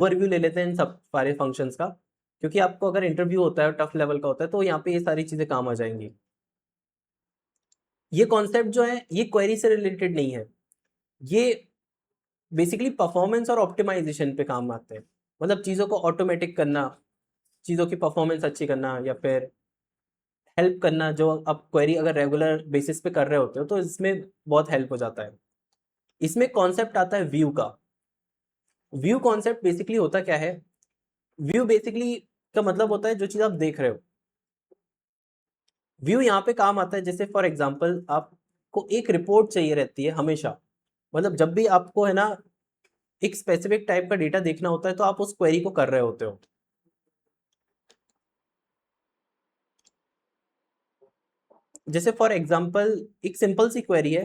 Overview ले लेते हैं इन सब सारे फंक्शंस का, क्योंकि आपको अगर इंटरव्यू होता है टफ लेवल का होता है तो यहाँ पे ये सारी चीजें काम आ जाएंगी। ये कॉन्सेप्ट जो है ये क्वेरी से रिलेटेड नहीं है, ये बेसिकली परफॉर्मेंस और ऑप्टिमाइजेशन पे काम आते हैं। मतलब चीज़ों को ऑटोमेटिक करना, चीज़ों की परफॉर्मेंस अच्छी करना, या फिर हेल्प करना। जो आप क्वेरी अगर रेगुलर बेसिस पे कर रहे होते हो तो इसमें बहुत हेल्प हो जाता है। इसमें कॉन्सेप्ट आता है व्यू का। व्यू कॉन्सेप्ट बेसिकली होता क्या है? व्यू बेसिकली का मतलब होता है जो चीज़ आप देख रहे हो। व्यू यहाँ पे काम आता है, जैसे फॉर एग्जांपल आपको एक रिपोर्ट चाहिए रहती है हमेशा। मतलब जब भी आपको है ना एक स्पेसिफिक टाइप का डेटा देखना होता है तो आप उस क्वेरी को कर रहे होते हो। जैसे फॉर एग्जांपल एक सिंपल सी क्वेरी है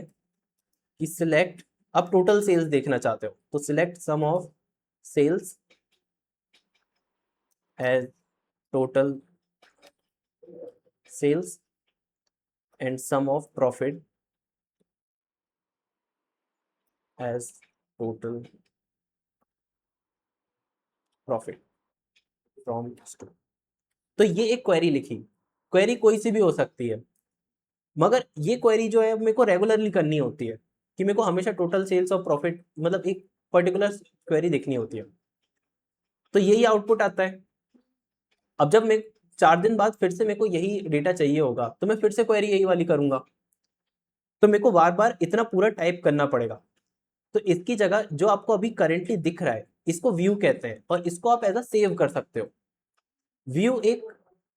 कि सिलेक्ट, आप टोटल सेल्स देखना चाहते हो तो select sum of sales as total sales and sum of profit as total profit from store. तो ये एक क्वेरी लिखी। क्वेरी कोई सी भी हो सकती है, मगर ये क्वेरी जो है मेरे को रेगुलरली करनी होती है कि मेरे को हमेशा टोटल सेल्स और प्रॉफिट मतलब एक पर्टिकुलर क्वेरी देखनी होती है। तो यही आउटपुट आता है। अब जब मैं 4 दिन बाद फिर से मेरे को यही डेटा चाहिए होगा तो मैं फिर से क्वेरी यही वाली करूंगा, तो मेरे को बार बार इतना पूरा टाइप करना पड़ेगा। तो इसकी जगह जो आपको अभी करेंटली दिख रहा है इसको व्यू कहते हैं, और इसको आप एज अ सेव कर सकते हो। व्यू एक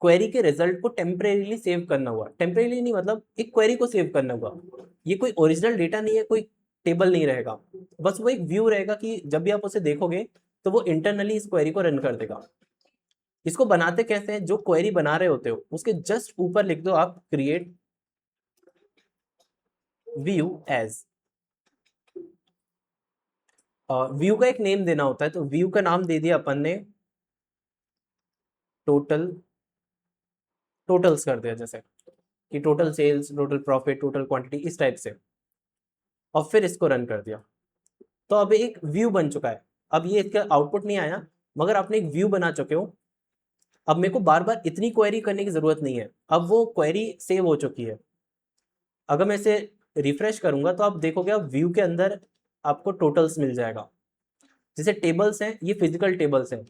क्वेरी के रिजल्ट को टेम्परेरीली सेव करना हुआ, टेम्परेरी नहीं मतलब एक क्वेरी को सेव करना हुआ। ये कोई ओरिजिनल डेटा नहीं है, कोई टेबल नहीं रहेगा, बस वो एक व्यू रहेगा कि जब भी आप उसे देखोगे तो वो इंटरनली इस क्वेरी को रन कर देगा। इसको बनाते कैसे हैं? जो क्वेरी बना रहे होते हो उसके जस्ट ऊपर लिख दो आप क्रिएट व्यू एज। व्यू का एक नेम देना होता है, तो व्यू का नाम दे दिया अपन ने टोटल, टोटल्स कर दिया, जैसे कि total sales, total profit, total quantity, इस टाइप से, और फिर इसको रन कर दिया। तो अब एक व्यू बन चुका है। अब ये इसका आउटपुट नहीं आया, मगर आपने एक व्यू बना चुके हो। अब मेरे को बार बार इतनी क्वेरी करने की जरूरत नहीं है, अब वो क्वेरी सेव हो चुकी है। अगर मैं इसे रिफ्रेश करूंगा तो आप देखोगे अब व्यू के अंदर आपको टोटल्स मिल जाएगा। जैसे टेबल्स हैं, ये फिजिकल टेबल्स हैं,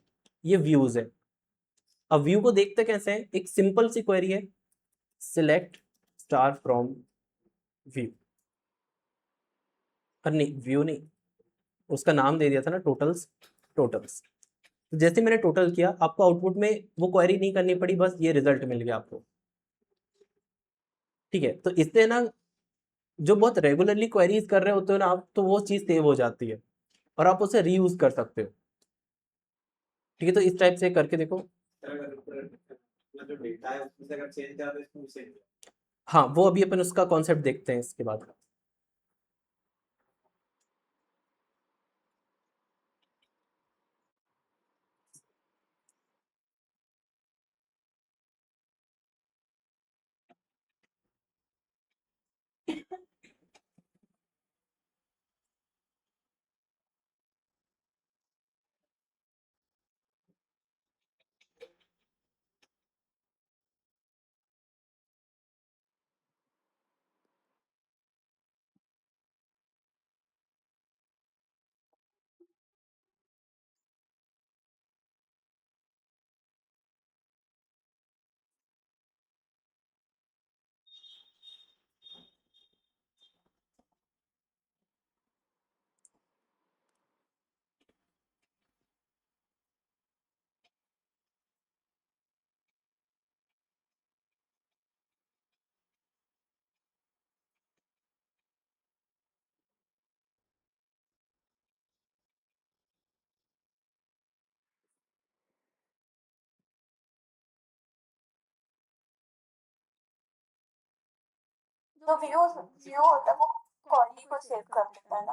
ये व्यूज है। अब व्यू को देखते कैसे हैं? एक सिंपल सी क्वेरी है, सिलेक्ट स्टार फ्रॉम व्यू। और नहीं, व्यू नहीं, उसका नाम दे दिया था ना टोटल्स, टोटल्स। तो जैसे मैंने टोटल किया आपको आउटपुट में वो क्वेरी नहीं करनी पड़ी, बस ये रिजल्ट मिल गया आपको। ठीक है, तो इससे ना जो बहुत रेगुलरली क्वेरीज कर रहे होते हो ना आप, तो वो चीज़ सेव हो जाती है और आप उसे रीयूज कर सकते हो। ठीक है, तो इस टाइप से करके देखो। जो डेटा है उसमें से अगर चेंज किया तो इसको सेव। हाँ, वो अभी अपन उसका कॉन्सेप्ट देखते हैं इसके बाद। जो व्यू व्यू होता है वो क्वेरी को सेव कर लेता है ना।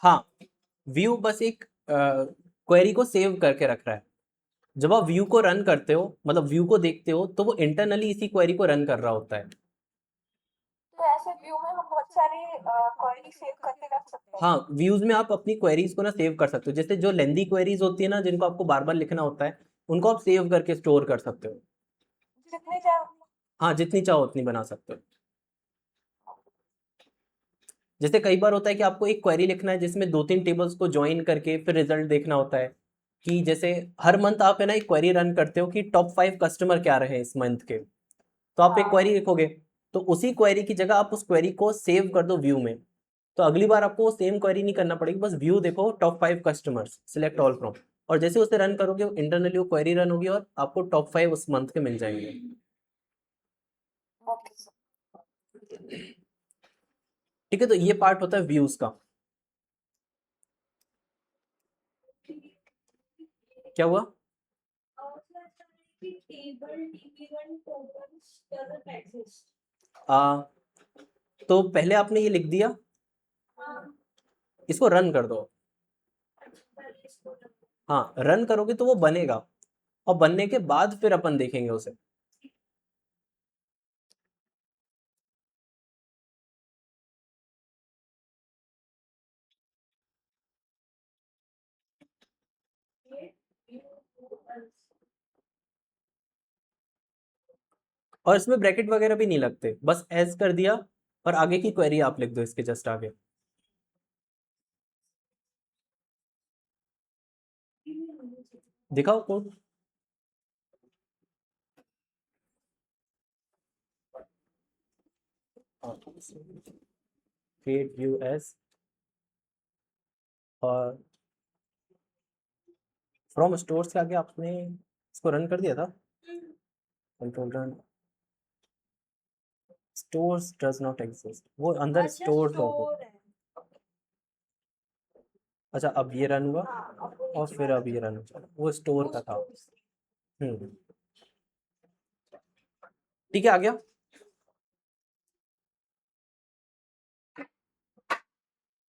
हाँ, व्यू बस एक क्वेरी को सेव करके रख रहा है। जब आप व्यू को रन करते हो मतलब व्यू को देखते हो तो वो इंटरनली इसी क्वेरी को रन कर रहा होता है। तो ऐसे व्यू में हम बहुत बहुत सारे क्वेरी सेव करके रख सकते हैं। हाँ, व्यूज में आप अपनी क्वेरीज को ना सेव कर सकते हो। जैसे जो लेंदी क्वेरीज होती है ना, जिनको आपको बार बार लिखना होता है, उनको आप सेव करके स्टोर कर सकते हो। जितने चाहे हाँ, जितनी चाहो उतनी बना सकते हो। जैसे कई बार होता है कि आपको एक क्वेरी लिखना है जिसमें 2-3 टेबल्स को ज्वाइन करके फिर रिजल्ट देखना होता है, कि जैसे हर मंथ आप है ना एक क्वेरी रन करते हो कि टॉप 5 कस्टमर क्या रहे इस मंथ के, तो आप एक हाँ। क्वेरी लिखोगे, तो उसी क्वेरी की जगह आप उस क्वेरी को सेव कर दो व्यू में, तो अगली बार आपको वो सेम क्वेरी नहीं करना पड़ेगी, बस व्यू देखो top 5 customers, select all from, और जैसे उसे रन करोगे इंटरनली वो क्वेरी रन होगी और आपको टॉप 5 उस मंथ के मिल जाएंगे। Okay sir. ठीक है, तो ये पार्ट होता है व्यूज का। क्या हुआ? आ, तो पहले आपने ये लिख दिया, इसको रन कर दो। हाँ, रन करोगे तो वो बनेगा, और बनने के बाद फिर अपन देखेंगे उसे। और इसमें ब्रैकेट वगैरह भी नहीं लगते, बस एज कर दिया और आगे की क्वेरी आप लिख दो इसके जस्ट आगे। दिखाओ कोड। क्रिएट व्यू एज, और फ्रॉम स्टोर्स के आगे आपने इसको रन कर दिया था, control run. Stores does not exist, वो अंदर स्टोर कर दो। अच्छा, अब ये रन हुआ और फिर अब ये रन हो, वो स्टोर का था। ठीक है, आ गया।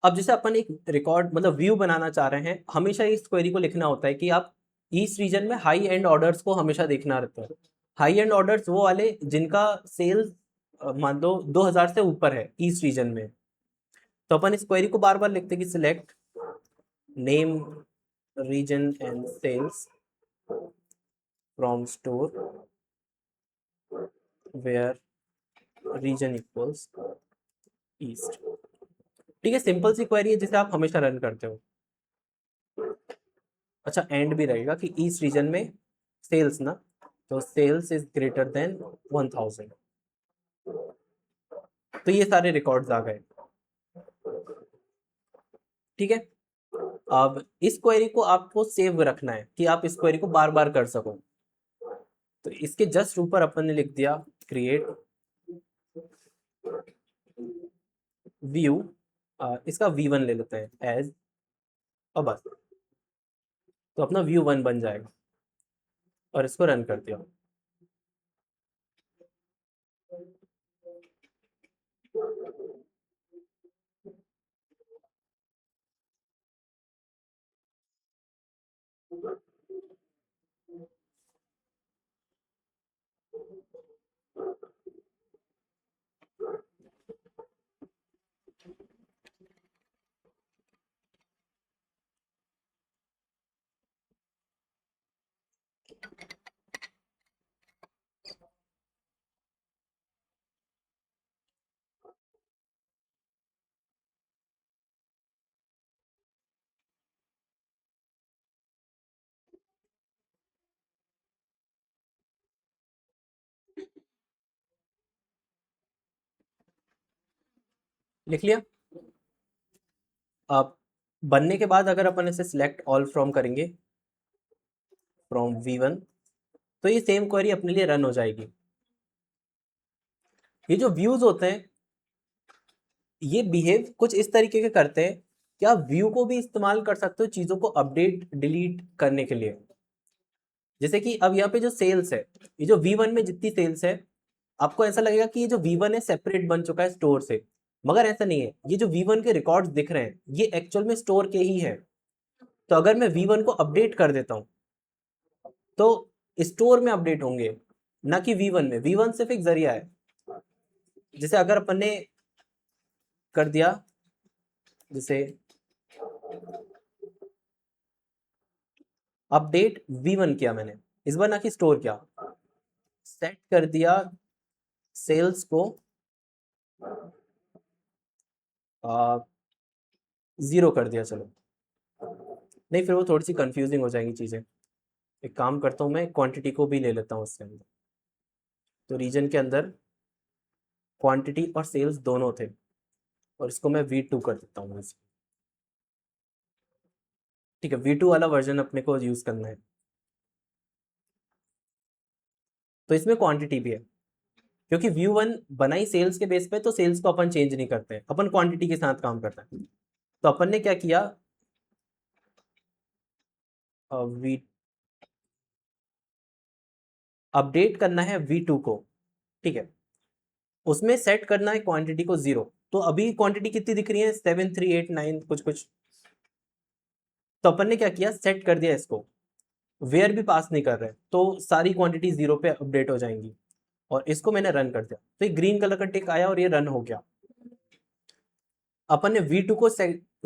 अब जैसे अपन एक रिकॉर्ड मतलब व्यू बनाना चाह रहे हैं, हमेशा इस क्वेरी को लिखना होता है कि आप ईस्ट रीजन में हाई एंड ऑर्डर्स को हमेशा देखना रहता है। हाई एंड ऑर्डर्स वो वाले जिनका सेल्स मान लो 2000 से ऊपर है ईस्ट रीजन में, तो अपन इस क्वेरी को बार बार लिखते हैं कि select name region and sales from store where region equals east. ठीक है, सिंपल सी क्वेरी है जिसे आप हमेशा रन करते हो। अच्छा, एंड भी रहेगा कि ईस्ट रीजन में सेल्स ना, तो सेल्स इज ग्रेटर देन 1000। तो ये सारे रिकॉर्ड्स आ गए। ठीक है, अब इस क्वेरी को आपको सेव रखना है कि आप इस क्वेरी को बार बार कर सको, तो इसके जस्ट ऊपर अपन ने लिख दिया क्रिएट व्यू, इसका v1 ले लेते हैं एज, और बस, तो अपना व्यू 1 बन जाएगा, और इसको रन कर दिया। लिख लिया। अब बनने के बाद अगर अपन इसे सिलेक्ट ऑल फ्रॉम करेंगे फ्रॉम v1, तो ये सेम क्वेरी अपने लिए रन हो जाएगी। ये जो व्यूज होते हैं ये बिहेव कुछ इस तरीके के करते हैं कि आप व्यू को भी इस्तेमाल कर सकते हो चीजों को अपडेट डिलीट करने के लिए। जैसे कि अब यहाँ पे जो सेल्स है, ये जो v1 में जितनी सेल्स है, आपको ऐसा लगेगा कि ये जो v1 है सेपरेट बन चुका है स्टोर से, मगर ऐसा नहीं है। ये जो v1 के रिकॉर्ड्स दिख रहे हैं ये एक्चुअल में स्टोर के ही है। तो अगर मैं v1 को अपडेट कर देता हूँ तो स्टोर में अपडेट होंगे, ना कि v1 में। v1 सिर्फ एक जरिया है। जैसे अगर अपन ने कर दिया, जैसे अपडेट V1 किया मैंने, इस बार ना कि स्टोर किया, सेट कर दिया सेल्स को 0 कर दिया, चलो नहीं फिर वो थोड़ी सी कंफ्यूजिंग हो जाएंगी चीज़ें। एक काम करता हूँ, मैं क्वांटिटी को भी ले लेता हूँ उसके अंदर। तो रीजन के अंदर क्वांटिटी और सेल्स दोनों थे, और इसको मैं V2 कर देता हूँ वैसे। ठीक है, V2 वाला वर्जन अपने को यूज़ करना है। तो इसमें क्वांटिटी भी है, क्योंकि V1 बनाई सेल्स के बेस पे, तो सेल्स को अपन चेंज नहीं करते हैं, अपन क्वांटिटी के साथ काम करते हैं। तो अपन ने क्या किया, वी अपडेट करना है V2 को, ठीक है, उसमें सेट करना है क्वांटिटी को 0। तो अभी क्वांटिटी कितनी दिख रही है, 7389 कुछ कुछ। तो अपन ने क्या किया, सेट कर दिया इसको, वेयर भी पास नहीं कर रहे, तो सारी क्वांटिटी 0 पे अपडेट हो जाएंगी। और इसको मैंने रन कर दिया, तो ये ग्रीन कलर का टिक आया और ये रन हो गया। अपन ने V2 को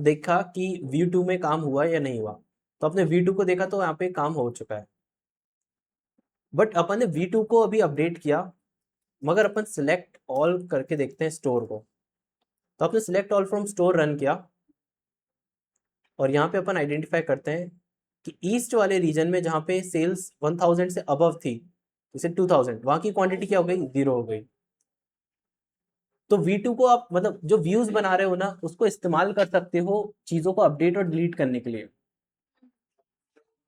देखा कि V2 में काम हुआ या नहीं हुआ, तो अपने V2 को देखा तो यहाँ पे काम हो चुका है। बट अपन ने V2 को अभी अपडेट किया, मगर अपन सिलेक्ट ऑल करके देखते हैं स्टोर को। तो आपने select all from store run किया, और यहाँ पे अपन आइडेंटिफाई करते हैं कि ईस्ट वाले रीजन में जहाँ पे सेल्स 1000 से अबव थी, जैसे 2000, वहाँ की क्वांटिटी क्या हो गई, 0 हो गई। तो V2 को आप मतलब जो व्यूज बना रहे हो ना, उसको इस्तेमाल कर सकते हो चीज़ों को अपडेट और डिलीट करने के लिए।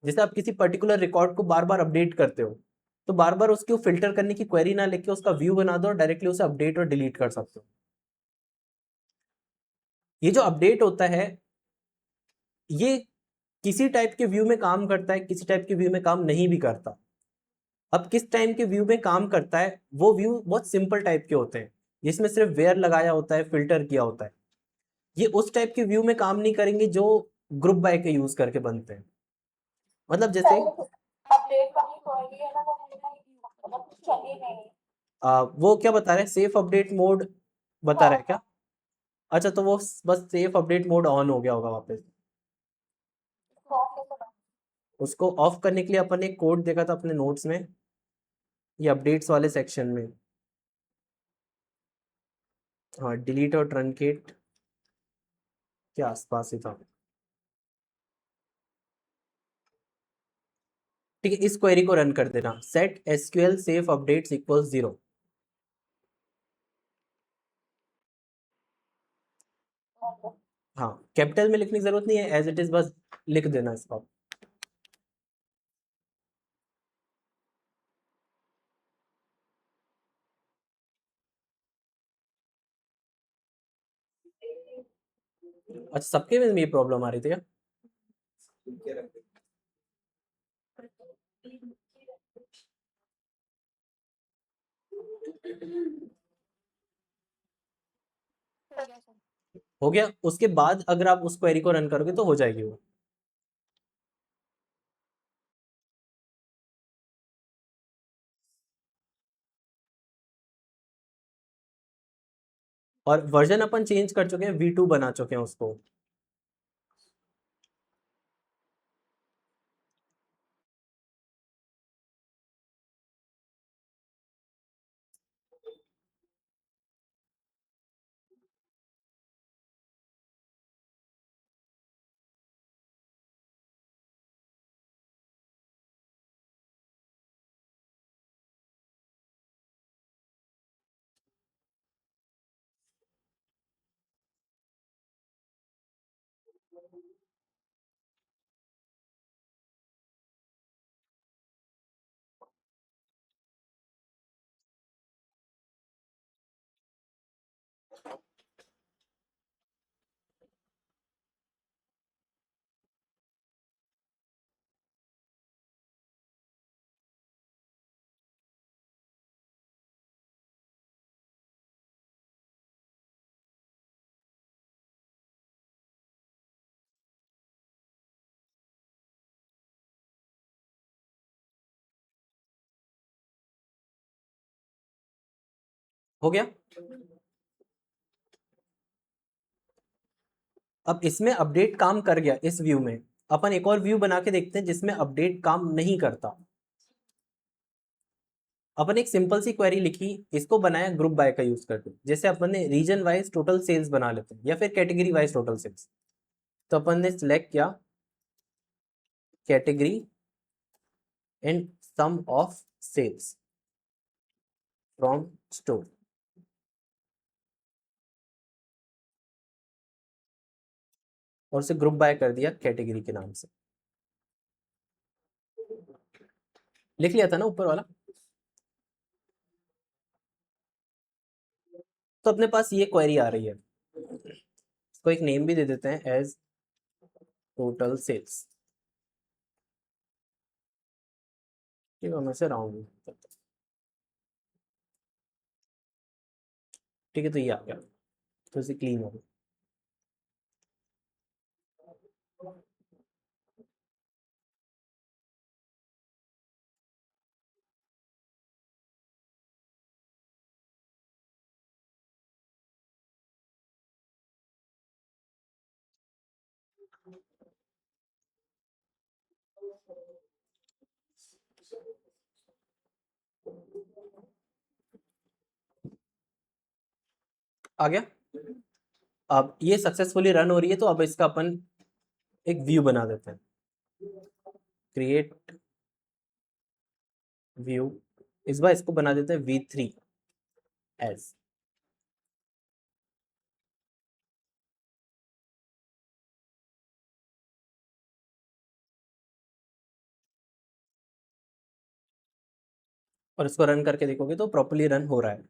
जैसे आप किसी पर्टिकुलर रिकॉर्ड को बार बार अपडेट करते हो, तो बार बार उसको फिल्टर करने की क्वेरी ना लेके उसका व्यू बना दो और डायरेक्टली उसे अपडेट और डिलीट कर सकते हो। ये जो अपडेट होता है, ये किसी टाइप के व्यू में काम करता है, किसी टाइप के व्यू में काम नहीं भी करता। अब किस टाइम के व्यू में काम करता है, वो व्यू बहुत सिंपल टाइप के होते हैं, जिसमें सिर्फ वेयर लगाया होता है, फिल्टर किया होता है। ये उस टाइप के व्यू में काम नहीं करेंगे जो ग्रुप बाय के यूज करके बनते हैं। मतलब जैसे अपडेट वाली क्वेरी है ना, वो मैंने मतलब चली नहीं। वो क्या बता रहे हैं, सेफ अपडेट मोड बता रहा है क्या? अच्छा, तो वो बस सेफ अपडेट मोड ऑन हो गया होगा वापस। उसको ऑफ करने के लिए अपन ने एक कोड देखा था अपने नोट्स में, ये अपडेट्स वाले सेक्शन में। हाँ, डिलीट और ट्रंकेट के आसपास ही था। ठीक है, इस क्वेरी को रन कर देना, set SQL safe updates equals 0। हाँ, कैपिटल में लिखने की जरूरत नहीं है, एज इट इज बस लिख देना इसको। अच्छा, सबके में ये प्रॉब्लम आ रही थी क्या? ठीक है, रख दे। हो गया, उसके बाद अगर आप उस क्वेरी को रन करोगे तो हो जाएगी वो। और वर्जन अपन चेंज कर चुके हैं, V2 बना चुके हैं उसको। हो गया। अब इसमें अपडेट काम कर गया इस व्यू में, अपन एक और व्यू बना के देखते हैं जिसमें अपडेट काम नहीं करता। अपन एक सिंपल सी क्वेरी लिखी, इसको बनाया ग्रुप बाय का यूज करके, जैसे अपन ने रीजन वाइज टोटल सेल्स बना लेते हैं या फिर कैटेगरी वाइज टोटल सेल्स। तो अपन ने सिलेक्ट किया category and sum of sales from store, और उसे ग्रुप बाय कर दिया कैटेगरी के नाम से। लिख लिया था ना ऊपर वाला। तो अपने पास ये क्वेरी आ रही है, इसको एक नेम भी दे देते हैं एज टोटल सेल्स। ठीक है, मैं से राउंड करता हूं। ठीक है, तो ये आ गया, तो इसे क्लीन हो गया। आ गया। अब ये सक्सेसफुली रन हो रही है, तो अब इसका अपन एक व्यू बना देते हैं, क्रिएट व्यू। इस बार इसको बना देते हैं V3 एज। और इसको रन करके देखोगे तो प्रॉपर्ली रन हो रहा है।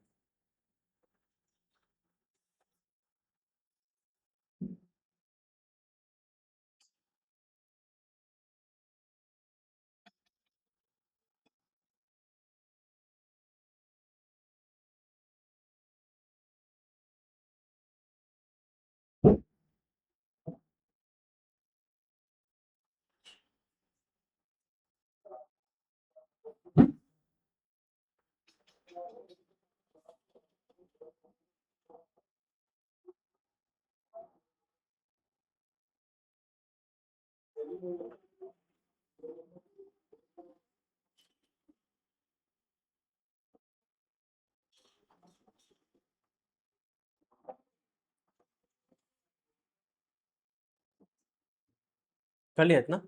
कर लिया इतना।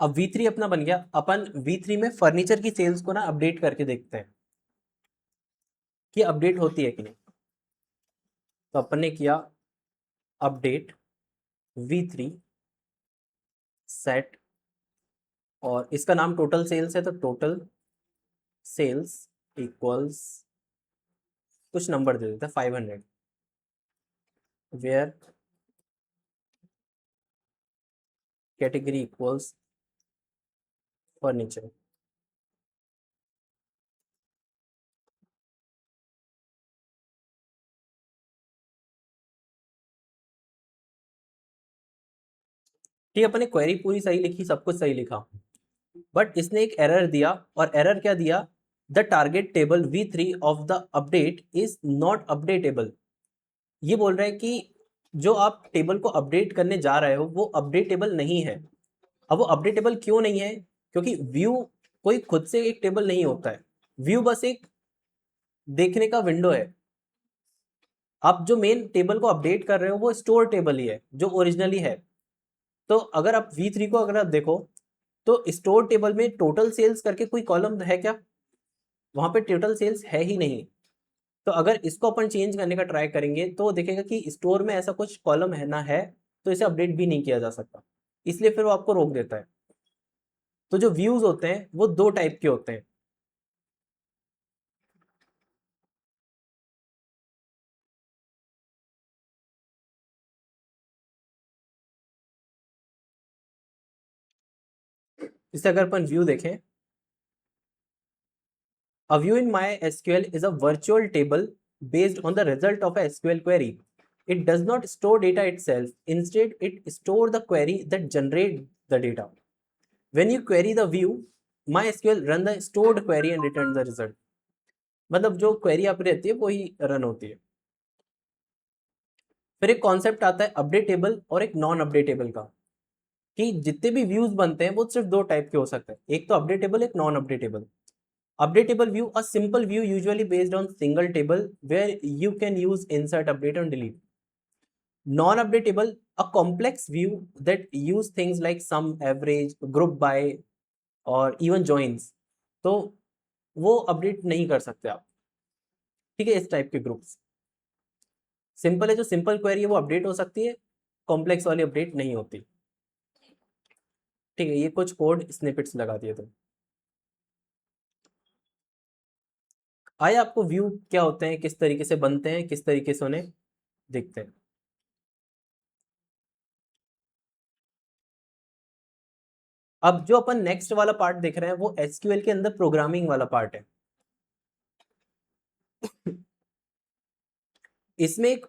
अब V3 अपना बन गया। अपन V3 में फर्नीचर की सेल्स को ना अपडेट करके देखते हैं कि अपडेट होती है कि नहीं। तो अपन ने किया अपडेट V3 सेट, और इसका नाम टोटल सेल्स है, तो टोटल सेल्स इक्वल्स कुछ नंबर दे देते हैं 500, वेयर कैटेगरी इक्वल्स फर्नीचर। ठीक है, अपन ने क्वेरी पूरी सही लिखी, सब कुछ सही लिखा, बट इसने एक एरर दिया। और एरर क्या दिया? The target table V3 of the update is not updatable. ये बोल रहा है कि जो आप टेबल को अपडेट करने जा रहे हो वो अपडेटेबल नहीं है। अब वो अपडेटेबल क्यों नहीं है? क्योंकि व्यू कोई खुद से एक टेबल नहीं होता है, व्यू बस एक देखने का विंडो है। आप जो मेन टेबल को अपडेट कर रहे हो वो स्टोर टेबल ही है जो ओरिजिनली है। तो अगर आप V3 को अगर आप देखो तो स्टोर टेबल में टोटल सेल्स करके कोई कॉलम है क्या? वहां पे टोटल सेल्स है ही नहीं। तो अगर इसको अपन चेंज करने का ट्राई करेंगे तो देखेगा कि स्टोर में ऐसा कुछ कॉलम है ना है, तो इसे अपडेट भी नहीं किया जा सकता, इसलिए फिर वो आपको रोक देता है। तो जो व्यूज होते हैं वो दो टाइप के होते हैं। इससे अगर अपन व्यू देखें, a view in MySQL is a virtual table based on the result of a SQL query. It does not store data itself. Instead, it stores the query that generates the data. When you query the view, MySQL run the stored query and return the result. मतलब जो query आप रहती है वही run होती है। फिर एक कॉन्सेप्ट आता है अपडेटेबल और एक नॉन अपडेटेबल का, कि जितने भी व्यूज बनते हैं वो सिर्फ दो टाइप के हो सकते हैं, एक तो अपडेटेबल, एक non updatable. Updatable view, a simple view usually based on single table where you can use insert, update and delete. Non-updatable, a complex view that use things like sum, average, group by और even joins. तो वो update नहीं कर सकते आप. ठीक है, इस टाइप के ग्रुप्स. सिंपल है, जो सिंपल क्वेरी है वो अपडेट हो सकती है, कॉम्प्लेक्स वाली अपडेट नहीं होती. ठीक है, ये कुछ कोड स्निपेट्स लगा दिए थे. आए आपको व्यू क्या होते हैं, किस तरीके से बनते हैं, किस तरीके से उन्हें दिखते हैं. अब जो अपन नेक्स्ट वाला पार्ट देख रहे हैं वो एसक्यूएल के अंदर प्रोग्रामिंग वाला पार्ट है. इसमें एक